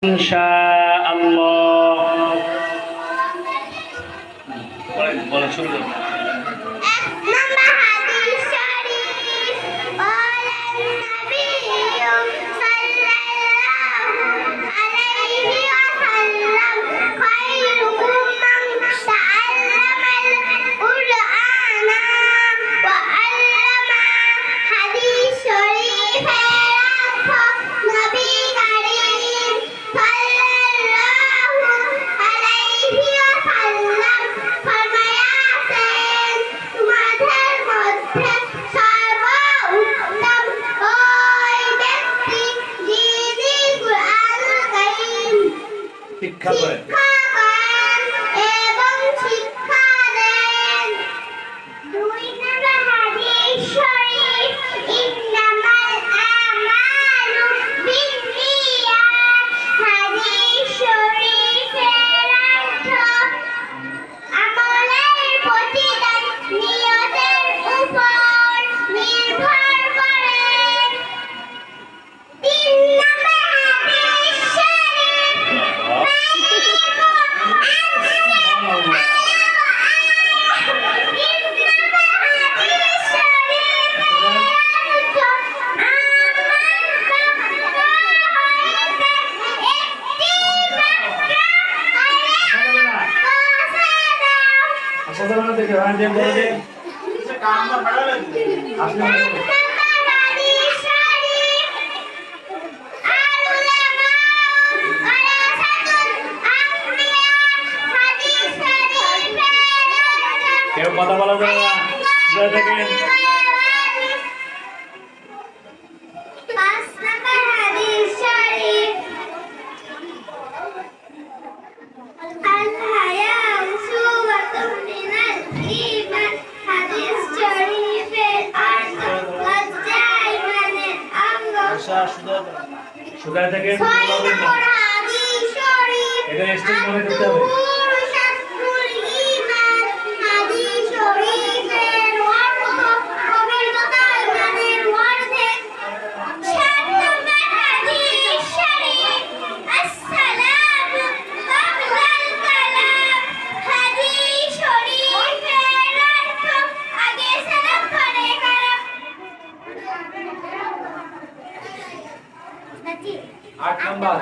ইনশাআল্লাহ। বলেন শুরু করুন। শিক্ষা করেন এবং শিক্ষা দেন। 2 নম্বর হাদিস শরীফ ইন্নামাল আমালু বিন্নিয়াত। হাদিস শরীফের অর্থ আমলের প্রতিদান নিয়তের উপর নির্ভর করে। 3 নম্বর হাদিস কেউ কথা বলা যাবে না। দেখেন 5 নম্বর হাদিস শরীফ আল হায়াউ শুওয়াতুন মিনাল ঈমান। হাদিস শরীফের অর্থ লজ্জা ঈমানের অঙ্গ। সুদায় থেকে 6 নম্বর হাদিস শরীফ এটা স্টেজ মনে করতে হবে। আট নম্বর